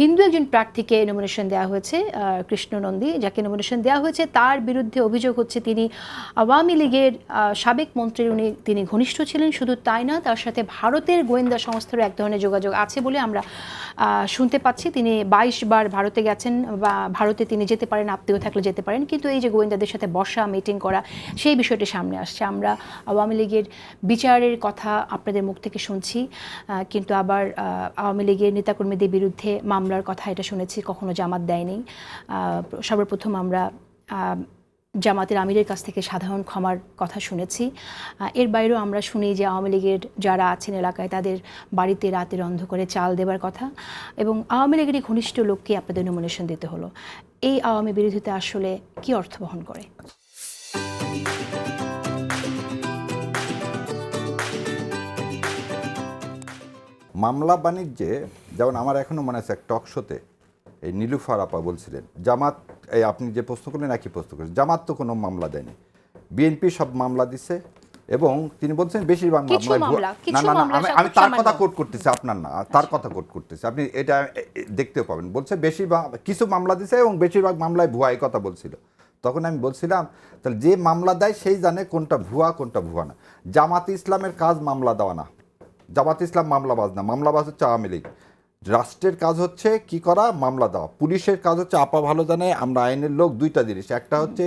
হিন্দু একজন প্রার্থীকে নমিনেশন দেওয়া হয়েছে, কৃষ্ণ নন্দী, যাকে নমিনেশন দেওয়া হয়েছে তার বিরুদ্ধে অভিযোগ হচ্ছে তিনি আওয়ামী লীগের সাবেক মন্ত্রীর তিনি ঘনিষ্ঠ ছিলেন। শুধু তাই না, তার সাথে ভারতের গোয়েন্দা সংস্থারও এক ধরনের যোগাযোগ আছে বলে আমরা শুনতে পাচ্ছি। তিনি 22 বার ভারতে গেছেন বা ভারতে তিনি যেতে পারেন, আত্মীয় থাকলে যেতে পারেন, কিন্তু এই যে গোয়েন্দাদের সাথে বসা মিটিং করা সেই বিষয়টি সামনে আসছে। আমরা আওয়ামী লীগের বিচারের কথা আপনাদের মুখ থেকে শুনছি, কিন্তু আবার আওয়ামী লীগের নেতাকর্মীদের বিরুদ্ধে মামলার কথা এটা শুনেছি, কখনো জামাত দেয়নি। সর্বপ্রথম আমরা জামাতের আমিরের কাছ থেকে সাধারণ ক্ষমার কথা শুনেছি। এর বাইরেও আমরা শুনি যে আওয়ামী লীগের যারা আছেন এলাকায় তাদের বাড়িতে রাতের অন্ধকারে চাল দেবার কথা, এবং আওয়ামী লীগেরই ঘনিষ্ঠ লোককে আপনাদের নমিনেশন দিতে হলো। এই আওয়ামী বিরোধিতা আসলে কি অর্থ বহন করে? মামলা বাণিজ্যে যেমন আমার এখনও মনে আছে এক টক শোতে এই নীলুফার আপা বলছিলেন জামাত, এই আপনি যে প্রশ্ন করলেন একই প্রশ্ন করেন, জামাত তো কোনো মামলা দেয়নি, বিএনপি সব মামলা দিছে, এবং তিনি বলছেন বেশিরভাগ মামলা। না, আমি তার কথা কোট করতেছি, আপনার না, তার কথা কোট করতেছি, আপনি এটা দেখতেও পাবেন। বলছে বেশিরভাগ কিছু মামলা দিছে এবং বেশিরভাগ মামলায় ভুয়া, এই কথা বলছিল। তখন আমি বলছিলাম তাহলে যে মামলা দেয় সেই জানে কোনটা ভুয়া কোনটা ভুয়া না। জামাত ইসলামের কাজ মামলা দেওয়া না, জামাত ইসলাম মামলাবাজ না, মামলাবাজ হচ্ছে আওয়ামী লীগ। রাষ্ট্রের কাজ হচ্ছে কি করা, মামলা দেওয়া। পুলিশের কাজ হচ্ছে, আপা ভালো জানে, আমরা আইনের লোক, দুইটা জিনিস, একটা হচ্ছে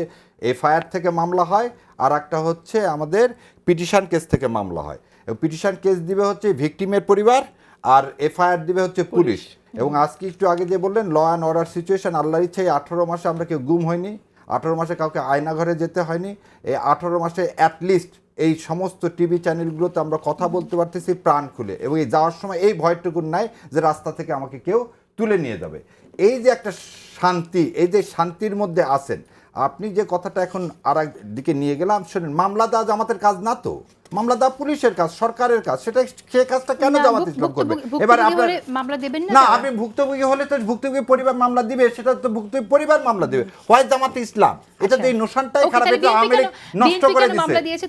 এফআইআর থেকে মামলা হয়, আর একটা হচ্ছে আমাদের পিটিশন কেস থেকে মামলা হয়। এবং পিটিশন কেস দিবে হচ্ছে ভিকটিমের পরিবার, আর এফআইআর দিবে হচ্ছে পুলিশ। এবং আজকে একটু আগে যে বললেন ল অ্যান্ড অর্ডার সিচুয়েশন, আল্লাহর ইচ্ছায় 18 মাসে আমরা কেউ গুম হয়নি, 18 মাসে কাউকে আয়নাঘরে যেতে হয়নি। এই 18 মাসে অ্যাটলিস্ট এই সমস্ত টিভি চ্যানেলগুলোতে আমরা কথা বলতে পারতেছি প্রাণ খুলে, এবং এই যাওয়ার সময় এই ভয়টুকুন নাই যে রাস্তা থেকে আমাকে কেউ তুলে নিয়ে যাবে। এই যে একটা শান্তি, এই যে শান্তির মধ্যে আছেন আপনি, যে কথাটা এখন আর এক দিকে নিয়ে গেলাম, শোনেন, মামলা দেওয়া জামাতের কাজ না, তো মামলা দেওয়া পুলিশের কাজ, সরকারের কাজ। সেটা সে কাজটা কেন জামাত ইসলাম করবে? এবার আপনার মামলা দেবেন না, আপনি ভুক্তভোগী হলে তো ভুক্তভোগী পরিবার মামলা দিবে, সেটা তো ভুক্তভোগী পরিবার মামলা দিবে, হয় জামাত ইসলাম। এটা তো এই নোশনটাই খারাপ, এটা আওয়ামী লীগ নষ্ট করে দিয়েছে।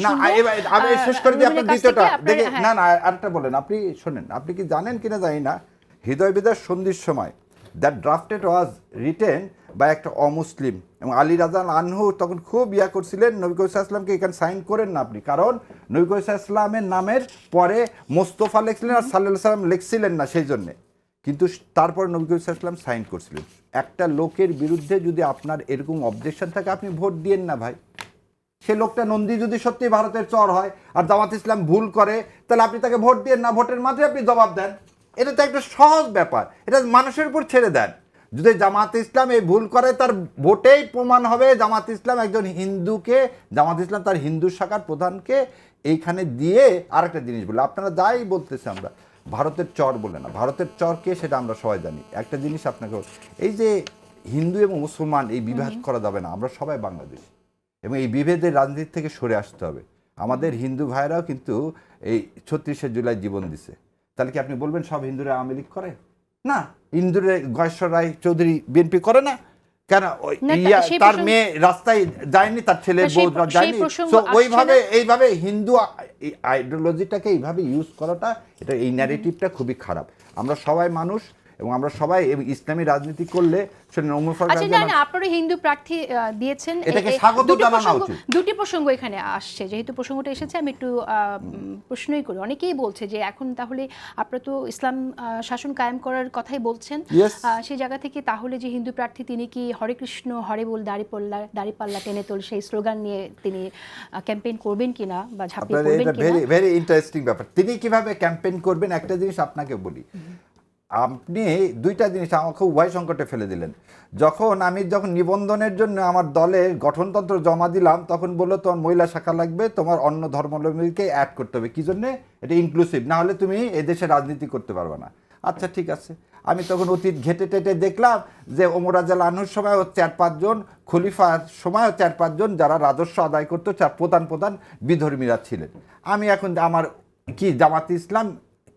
না, আমি শেষ করে দিই আপনার দ্বিতীয়টা দেখে। না, আরেকটা বলেন, আপনি শোনেন, আপনি কি জানেন কিনা জানি না, হৃদয় বিদার সন্ধির সময় দ্যাট ড্রাফটেড ওয়াজ রিটেন বা একটা অমুসলিম, এবং আলী রাজা আনহু তখন খুব করছিলেন নবী করিম সাল্লাল্লাহু আলাইহি ওয়াসাল্লামকে এখানে সাইন করেন না আপনি, কারণ নবী করিম সাল্লাল্লাহু আলাইহি ওয়াসাল্লামের নামের পরে মোস্তফা লিখছিলেন আর সাল্লাল্লাহু আলাইহি ওয়াসাল্লাম লিখছিলেন না, সেই জন্যে। কিন্তু তারপরে নবী করিম সাল্লাল্লাহু আলাইহি ওয়াসাল্লাম সাইন করছিলেন। একটা লোকের বিরুদ্ধে যদি আপনার এরকম অবজেকশন থাকে, আপনি ভোট দিয়েন না ভাই। সে লোকটা নন্দী যদি সত্যি ভারতের চর হয় আর জামাত ইসলাম ভুল করে, তাহলে আপনি তাকে ভোট দিয়েন না, ভোটের মাঝে আপনি জবাব দেন। এটা তো একটা সহজ ব্যাপার, এটা মানুষের উপর ছেড়ে দেন। যদি জামাত ইসলাম এই ভুল করে, তার ভোটেই প্রমাণ হবে জামাত ইসলাম একজন হিন্দুকে, জামাত ইসলাম তার হিন্দু শাখার প্রধানকে এইখানে দিয়ে আরেকটা জিনিস বলে, আপনারা যাই বলতেছে আমরা ভারতের চর বলে না, ভারতের চর কে সেটা আমরা সবাই জানি। একটা জিনিস আপনাকে, এই যে হিন্দু এবং মুসলমান এই বিভেদ করা যাবে না, আমরা সবাই বাংলাদেশ, এবং এই বিভেদের রাজনীতি থেকে সরে আসতে হবে। আমাদের হিন্দু ভাইরাও কিন্তু এই 36শে জুলাই জীবন দিছে, তাহলে কি আপনি বলবেন সব হিন্দুরা আওয়ামী লীগ করে? না, হিন্দুরা গয়েশ্বর রায় চৌধুরী বিএনপি করে না কেন? তার মেয়ে রাস্তায় যায়নি, তার ছেলের বউ যায়নি। তো ওইভাবে এইভাবে হিন্দু আইডিওলজিটাকে এইভাবে ইউজ করাটা, এটা এই ন্যারেটিভটা খুবই খারাপ। আমরা সবাই মানুষ, এবং আমরা সবাই ইসলামী রাজনীতি করলে আপনারা হিন্দু প্রার্থী দিয়েছেন, এটাকে স্বাগত জানানো উচিত। দুটি প্রসঙ্গ এখানে আসছে, যেহেতু প্রসঙ্গটা এসেছে আমি একটু প্রশ্নই করি। অনেকেই বলছে যে এখন তাহলে আপনারা তো ইসলাম শাসন কায়েম করার কথাই বলছেন, সেই জায়গা থেকে তাহলে যে হিন্দু প্রার্থী তিনি কি হরে কৃষ্ণ হরে বল দাড়িপাল্লা টেনে তোল সেই স্লোগান নিয়ে তিনি ক্যাম্পেইন করবেন কিনা বা ঝাঁপিয়ে পড়বেন কিনা? ভেরি ইন্টারেস্টিং ব্যাপার। তিনি কিভাবে ক্যাম্পেইন করবেন, একটা জিনিস আপনাকে বলি, আপনি দুইটা জিনিস আমাকে উভয় সংকটে ফেলে দিলেন। যখন নিবন্ধনের জন্য আমার দলের গঠনতন্ত্র জমা দিলাম, তখন বললো তোমার মহিলা শাখা লাগবে, তোমার অন্য ধর্মাবলম্বীকে অ্যাড করতে হবে। কি জন্যে? এটা ইনক্লুসিভ, না হলে তুমি এদেশে রাজনীতি করতে পারবে না। আচ্ছা ঠিক আছে, আমি তখন অতীত ঘেটে টেটে দেখলাম যে ওমর রাদিয়াল্লাহু আনহুর সময়ও 4-5 জন, খলিফার সময়ও 4-5 জন যারা রাজস্ব আদায় করতো, প্রধান বিধর্মীরা ছিলেন। আমি এখন আমার কি জামাত ইসলাম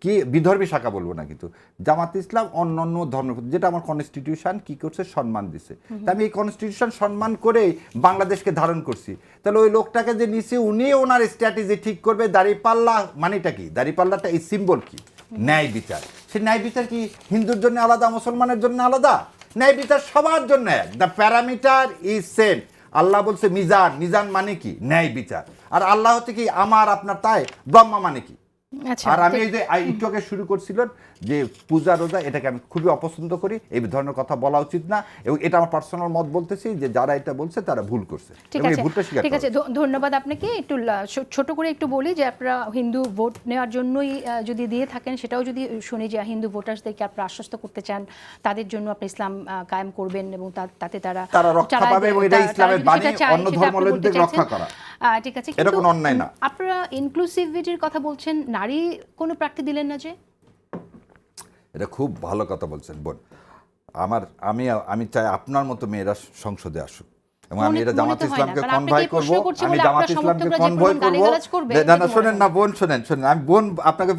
কি বিধর্মী শাখা বলবো না, কিন্তু জামাত ইসলাম অন্য ধর্ম, যেটা আমার কনস্টিটিউশন কি করছে, সম্মান দিছে। তা আমি এই কনস্টিটিউশন সম্মান করেই বাংলাদেশকে ধারণ করছি। তাহলে ওই লোকটাকে যে নিছি, উনি ওনার স্ট্র্যাটেজি ঠিক করবে। দাড়িপাল্লা মানেটা কি? দাড়িপাল্লাটা এই সিম্বল কি? ন্যায় বিচার। সেই ন্যায় বিচার কি হিন্দুর জন্য আলাদা, মুসলমানের জন্য আলাদা? ন্যায় বিচার সবার জন্য এক। The parameter is same. আল্লাহ বলছে মিজান, মিজান মানে কি? ন্যায় বিচার। আর আল্লাহ হচ্ছে কি আমার আপনার, তাই ব্রহ্মা মানে কি? আর আমি এই যে একটু শুরু করছিলেন যে পূজা রোজা, এটাকে আমি খুবই অপছন্দ করি, এই ধরনের কথা বলা উচিত না, এবং এটা আমার পার্সোনাল মত বলতেছি যে যারা এটা বলছে তারা ভুল করছে। ঠিক আছে, ধন্যবাদ আপনাকে। একটু ছোট করে একটু বলি যে আপনারা হিন্দু ভোট নেওয়ার জন্যই যদি দিয়ে থাকেন, সেটাও যদি শুনি যে হিন্দু ভোটারদেরকে আপনারা আশ্বস্ত করতে চান তাদের জন্য আপনি ইসলাম কায়েম করবেন এবং তাতে তারা রক্ষা পাবে, এবং এটা ইসলামের বাণী, অন্য ধর্মাবলম্বীদের রক্ষা করা। ঠিক আছে, এটা কোনো অন্যায় না। আপনারা ইনক্লুসিভিটির কথা বলছেন, নারী কোনো প্রার্থী দিলেন না যে? এটা খুব ভালো কথা বলছেন বোন। আমি চাই আপনার মতো মেয়েরা সংসদে আসুক, এবং আমি এটা জামাত ইসলামকে কনভয় করব, আমি জামাত ইসলামকে কনভয় করব। না শোনেন না বোন, শোনেন, আমি বোন আপনাকে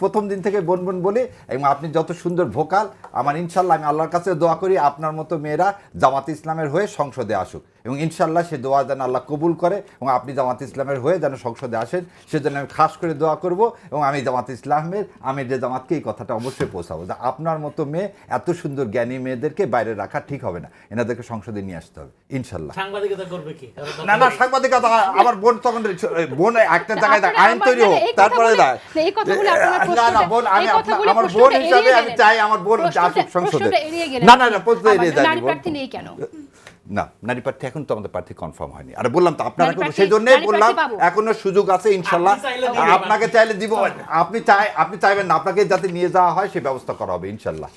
প্রথম দিন থেকে বোন বোন বলি, এবং আপনি যত সুন্দর ভোকাল, আমার ইনশাল্লাহ আমি আল্লাহর কাছে দোয়া করি আপনার মতো মেয়েরা জামাত ইসলামের হয়ে সংসদে আসুক, এবং ইনশাল্লাহ সে দোয়া যেন আল্লাহ কবুল করে, এবং আপনি জামাত ইসলামের হয়ে যেন সংসদে আসেন, সেজন্য আমি খাস করে দোয়া করব। এবং আমি জামাত ইসলামের আমির জামাতকে এই কথাটা অবশ্যই পৌঁছাবো যে আপনার মতো মেয়ে, এত সুন্দর জ্ঞানী মেয়েদেরকে বাইরে রাখা ঠিক হবে না, এনাদেরকে সংসদে নিয়ে আসতে হবে ইনশাল্লাহ। সাংবাদিকতা করবে কি? না না, সাংবাদিকতা আমার বোন তখন বোন একটা জায়গায় আইন তৈরি হোক, তারপরে না না বোন, আমি আমার বোন হিসাবে আমি চাই আমার বোন আসুক সংসদে। না না না, প্রশ্ন এড়িয়ে যায় না, নারী প্রার্থী এখন তো আমাদের প্রার্থী কনফার্ম হয়নি। আর বললাম তো আপনারা, সেই জন্যই বললাম এখনো সুযোগ আছে ইনশাল্লাহ। আপনাকে চাইলে দিব, আপনি চাইবেন না, আপনাকে যাতে নিয়ে যাওয়া হয় সে ব্যবস্থা করা হবে ইনশাল্লাহ।